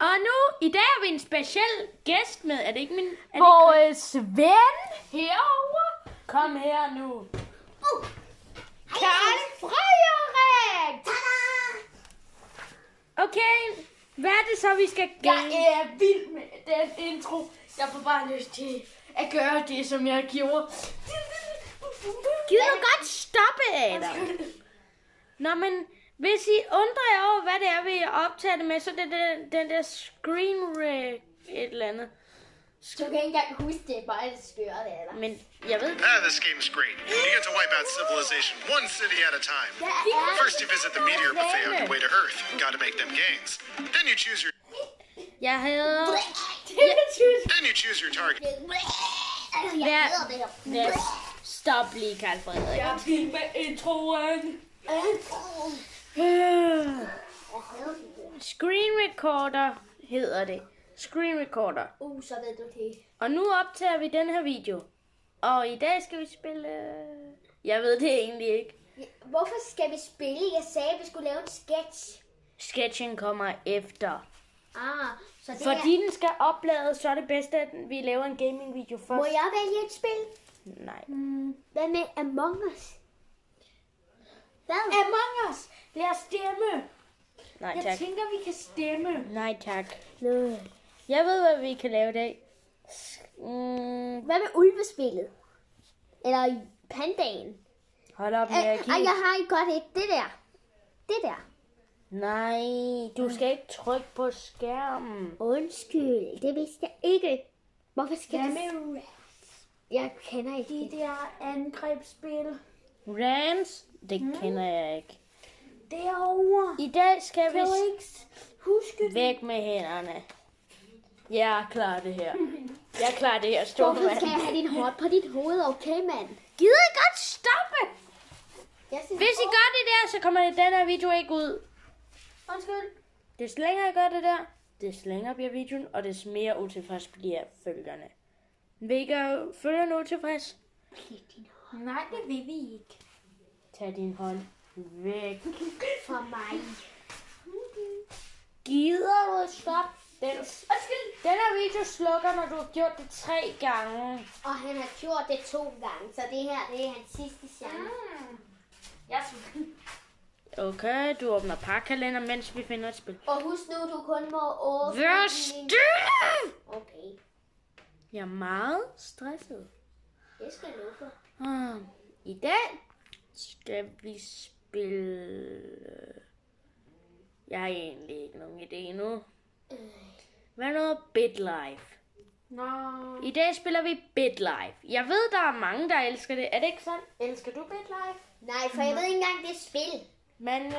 Og nu, i dag har vi en speciel gæst med. Er det ikke min... Vores ven herovre. Kom her nu. Karl Frederik. Okay, hvad er det så, vi skal gøre? Jeg er vild med den intro. Jeg får bare lyst til at gøre det, som jeg gjorde. Gider du godt stoppe, Adam? Nå, men hvis I undrer jer over, hvad det er, vi optager det med, så det er den der screen et eller andet. Du kan ikke engang huske det, bare det skøre det, eller? Men jeg ved... This game's great. You get to wipe out civilization one city at a time. First you visit the meteor buffet on your way to Earth. Gotta make them gains. Then you choose your... Jeg hader... Then you choose your target. Ja. Stop lige, Karl Frederik. Jeg er vild med introen. Screen recorder hedder det. Screen recorder. Så ved du det. Og nu optager vi den her video. Og i dag skal vi spille... Jeg ved det egentlig ikke. Hvorfor skal vi spille? Jeg sagde, at vi skulle lave en sketch. Sketchen kommer efter. Så det Fordi den skal oplades, så er det bedste, at vi laver en gaming video først. Må jeg vælge et spil? Nej. Hvad med Among Us? Hvad? Among Us! Lad os stemme. Nej, Jeg tak. tænker, vi kan stemme. Nej, tak. Jeg ved, hvad vi kan lave i dag. Hvad med ulvespillet? Eller pandaen? Hold op med at kigge. Jeg har et godt et. Det der. Det der. Nej, du skal ikke trykke på skærmen. Undskyld, det vidste jeg ikke. Hvorfor skal Hvad det... med Jeg kender ikke de der angrebsspil? Rams, det kender jeg ikke. Derovre. I dag skal vi Kan du ikke huske det? væk med hænderne. Jeg klarer det her. Jeg klarer det her, store Hvorfor mand. skal jeg have din hånd på dit hoved, okay, mand? Gider I godt stoppe? Jeg synes, Hvis I gør det der, så kommer den her video ikke ud. Undskyld. Des længere I gør det der, des længere bliver videoen, og des mere utilfreds bliver følgerne. Vil I gøre følgerne utilfreds? Nej, det vil vi ikke. Tag din hånd væk. For mig. Gider du stoppe? Den her video slukker, når du har gjort det 3 gange. Og han har gjort det 2 gange, så det her det er hans sidste chance. Jeg synes. Okay, du åbner pakkalender, mens vi finder et spil. Og husk nu, du kun må åbne... Vær stille! Okay, Jeg er meget stresset. det skal jeg love for. I dag skal vi spille... Jeg har egentlig ikke nogen idé endnu. Hvad er noget BitLife? Nå. I dag spiller vi BitLife. Jeg ved, der er mange, der elsker det. Er det ikke sådan? Elsker du BitLife? Nej, for jeg ved ikke engang, det er spil. Man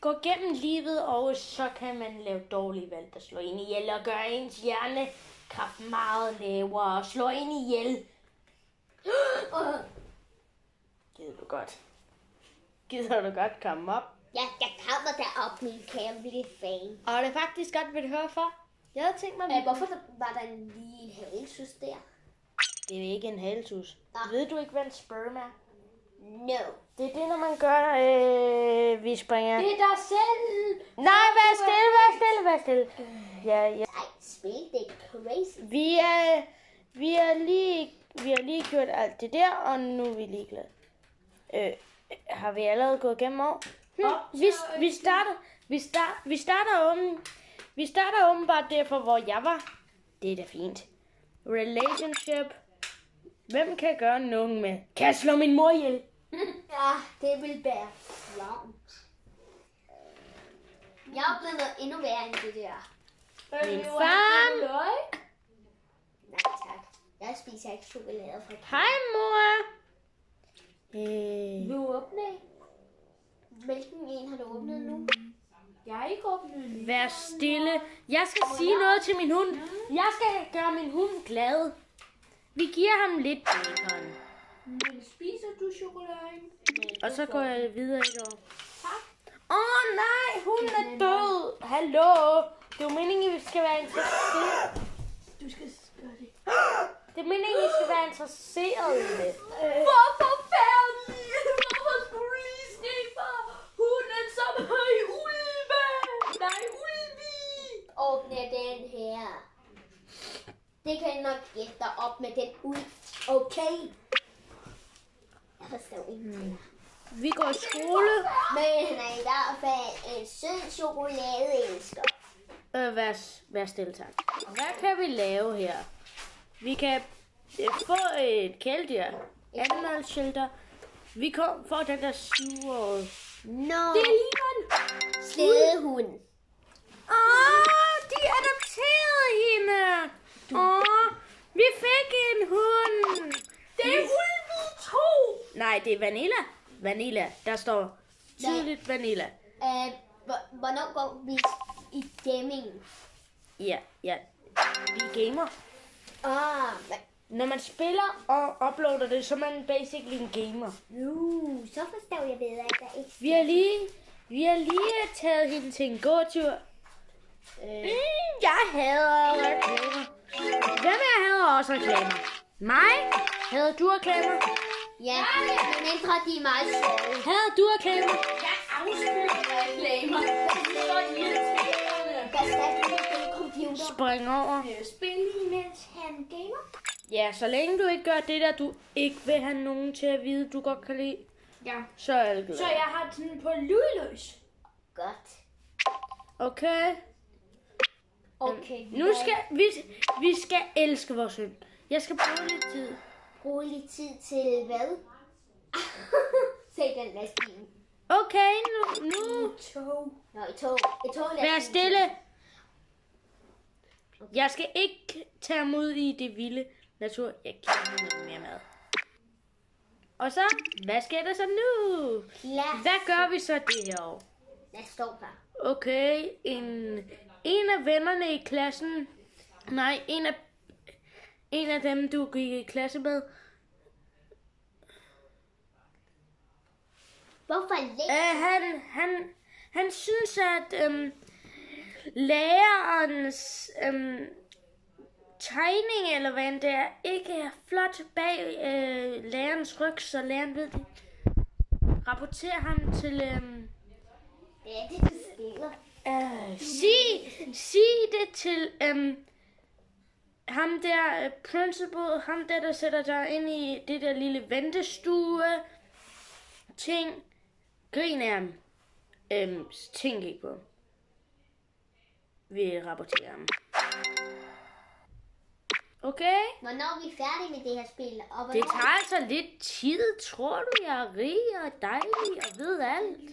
går gennem livet, og så kan man lave dårlige valg, der slår en ihjel og gør ens hjernekraft meget lavere og slår en ihjel. Gider du godt komme op? Ja, jeg kommer derop, min kæmpe fan. Og det er faktisk godt, vil du høre for. Jeg havde tænkt mig, Hvorfor var der lige en halesus der? det er ikke en haletus. Ah. Ved du ikke, hvad en sperm er? No. Det er det, når man gør, vi springer. Det er dig selv. Nej, vær stille. Ja. Ej, spil, det er crazy. Vi har lige gjort alt det der, og nu er vi ligeglade. Har vi allerede gået igennem år? Vi starter åbenbart derfor, hvor jeg var. Det er da fint. Relationship. Hvem kan gøre nogen med? Kan jeg slå min mor ihjel? Ja, det vil være flamt. Jeg er blevet noget endnu værre end det der. Min far. Nej tak. Jeg spiser ikke chokolade fra Hej, mor. Vil du åbne? Hvilken en har du åbnet nu? Jeg har ikke åbnet den. Vær stille. Jeg skal sige noget til min hund. Jeg skal gøre min hund glad. Vi giver ham lidt bacon. Men spiser du chokoladen? Og så går jeg videre i år. Tak. Nej, hunden er død. Hallo. Det er jo meningen, at vi skal være interesseret. Du skal gøre det. Det er meningen, at vi skal være interesseret i det. Hvorfor færdig? Hvorfor skulle du lige ske for hunden som har i ulve? Nej, ulvi. Åbne det Det kan jeg nok gætte dig op med den ud. Okay. Jeg forstår ikke. Vi går i skole. Men han er i hvert fald en sød chokoladeelsker. Vær stille, tak. Hvad kan vi lave her? Vi kan få et kæledyr. Animal shelter. Vi får den der sure... Nå. Det ligner en... Slædehund. De adopterede hende. Vi fik en hund. Det er Ulvi 2. Nej, det er Vanilla. Vanilla. Der står tydeligt Vanilla. Hvornår går vi i gaming? Ja. Vi gamer. Hvad? Når man spiller og uploader det, så er man basically en gamer. Så forstår jeg bedre, at der ikke... Vi har lige taget hende til en gåtur. Jeg hader reklamer. Hvem af jer hader også reklamer? Mig? Hader du reklamer? Ja, mindre de er meget søde. Hader du reklamer? Jeg afspiller reklamer. Det er så irriterende. Hvad skal du med den computer? Spring over. Spil imens han gamer. Ja, så længe du ikke gør det der, du ikke vil have nogen til at vide, du godt kan lide, Ja. så er det glad. Så jeg har den på lydløs. Godt. Okay. Okay. Nu skal vi skal elske vores hund. Jeg skal bruge lidt tid. Bruge lidt tid til hvad? Se den lastbil. Okay, nu. Nå, i tog. Vær stille. Jeg skal ikke tage ham ud i det vilde natur. Jeg giver ham noget mere mad. Og så, hvad sker der så nu? Hvad gør vi så det her år? Lad stå her. Okay, en af vennerne i klassen, nej, en af dem, du gik i klasse med, Hvorfor læser han synes, at lærerens tegning, eller hvad det er, ikke er flot bag lærerens ryg, så læreren ved det. Rapporter ham til... det er det, du spiller? Sig det til ham der, principal, ham der sætter dig ind i det der lille ventestue ting. Grin af ham. Tænk ikke på. Vi rapporterer ham. Okay? Hvornår er vi færdige med det her spil? Og Det tager altså lidt tid. Tror du, jeg er rig og dejlig og ved alt?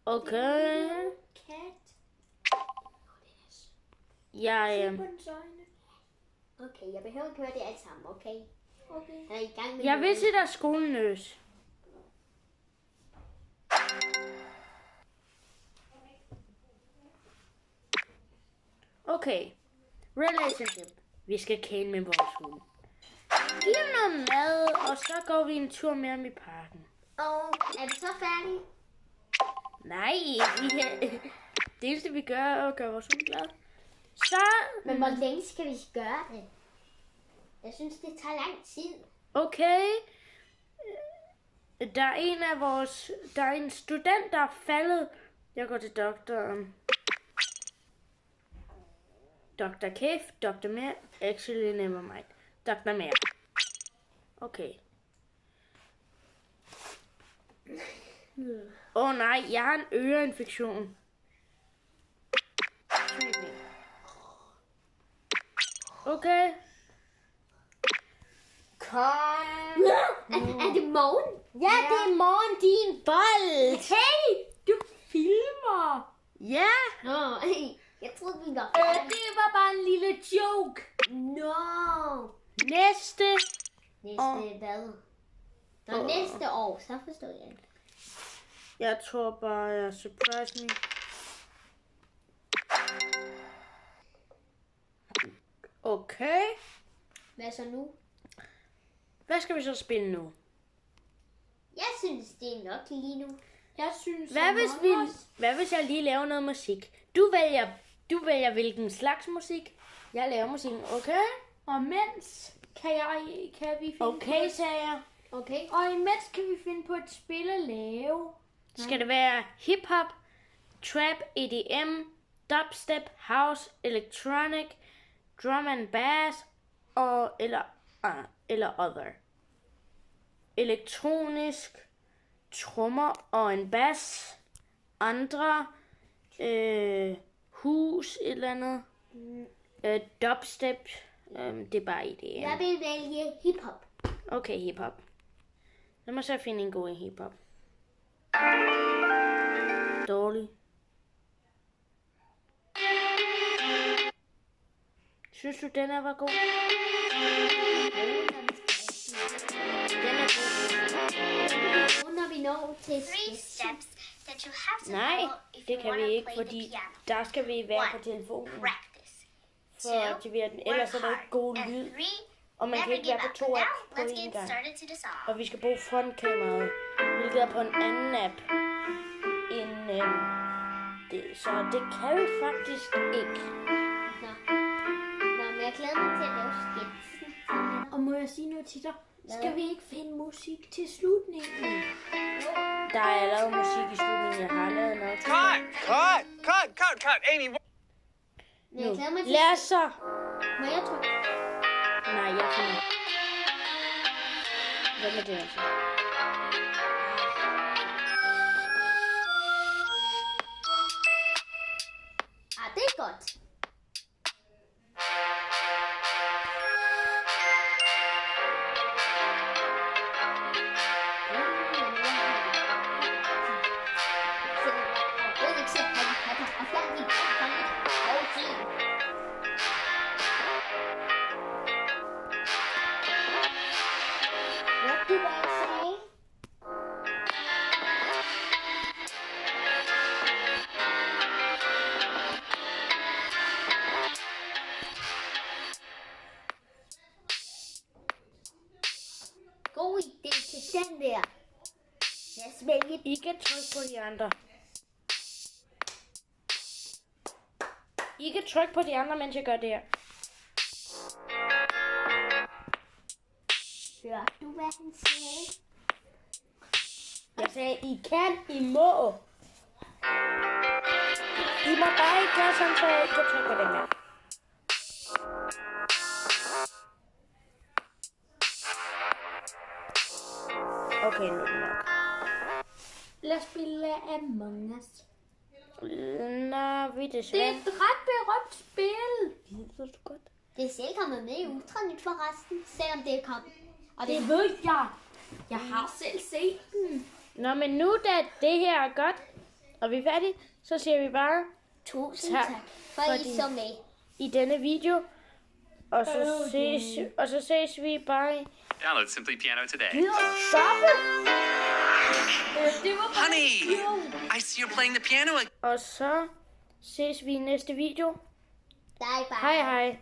Okay. Kat. Okay, jeg behøver ikke høre det alt sammen, okay? Han er i gang med Jeg vil se dig skolenøs. Okay. Relationship. Vi skal kæle med vores hund. Giv ham noget mad, og så går vi en tur med ham i parken. Og er vi så færdige? Nej, det eneste vi gør er at gøre vores hund glad. Så... Men hvor længe skal vi gøre det? Jeg synes, det tager lang tid. Okay. Der er en student, der er faldet. Jeg går til doktoren. Dr. Cave, Dr. Mer, actually never mind. Dr. Mer. Okay. Nej, jeg har en øreinfektion. Okay. Kom. Er det morgen? Ja, det er morgen, din bold. Hey, du filmer. Ja. Nå, jeg troede, vi var Det var bare en lille joke. Nå. Næste. Hvad? Nå, næste år, så forstår jeg ikke. Jeg tror bare, jeg surprise me. Okay. Hvad så nu? Hvad skal vi så spille nu? Jeg synes, det er nok lige nu. Jeg synes, Hvad hvis jeg lige laver noget musik? Du vælger hvilken slags musik. Jeg laver musikken, okay? Og mens kan vi finde Okay, sagde jeg. Okay. Og imens kan vi finde på et spil at lave. Skal det være hip-hop, trap, EDM, dubstep, house, electronic, drum and bass eller other. Elektronisk, trommer og en bass. Andre, hus, et eller andet. Dubstep, det er bare ideen. Jeg vil vælge hiphop. Okay, hiphop. Lad mig så finde en god hiphop. Dårlig. Synes du, den her var god? Den er god. Nu når vi når til steps that you have to Nej, follow if det you kan vi want to ikke, play the fordi piano. der skal vi være på 1. telefonen. Practice. For at aktivere den. Ellers er der ikke god And lyd. 3. Og man kan Never ikke være give på up. to Now, apps på let's en get gang. started to the song. Og vi skal bruge frontkameraet, hvilket er på en anden app end det. Så det kan vi faktisk ikke. Nå, men jeg glæder mig til at lave skitsen. Og må jeg sige noget til dig? Skal vi ikke finde musik til slutningen? Der er allerede musik i slutningen, jeg har lavet nok. Cut, Amy. Men jeg glæder mig til... Lad os så. Må jeg trykke? Nej, jeg kan. Hvad med det altså? Det er godt. What do I say? God idé til den der. Lad os vælge I kan trykke på de andre. I kan trykke på de andre, mens jeg gør det her. Hørte du, hvad han sagde? Jeg sagde, I kan, I må. I må bare ikke gøre sådan, så jeg ikke kan trykke på den her. Okay, nu er det nok. Lad os spille Among Us. Nå, vi er Det er desværre. et ret berømt spil. Ved du godt? Det er selv kommet med i Ultranyt forresten, selvom det er kommet. Og Det ved jeg. Jeg har selv set den. Nå, men nu da det her er godt, og vi er færdige, så siger vi bare Tusind tak tak for I fordi- så med. i denne video. Og så ses vi bare. Download Simply Piano today. Stoppe! Det var bare Honey, I see you're playing the piano again. Og så ses vi i næste video. Bye bye. Hej hej.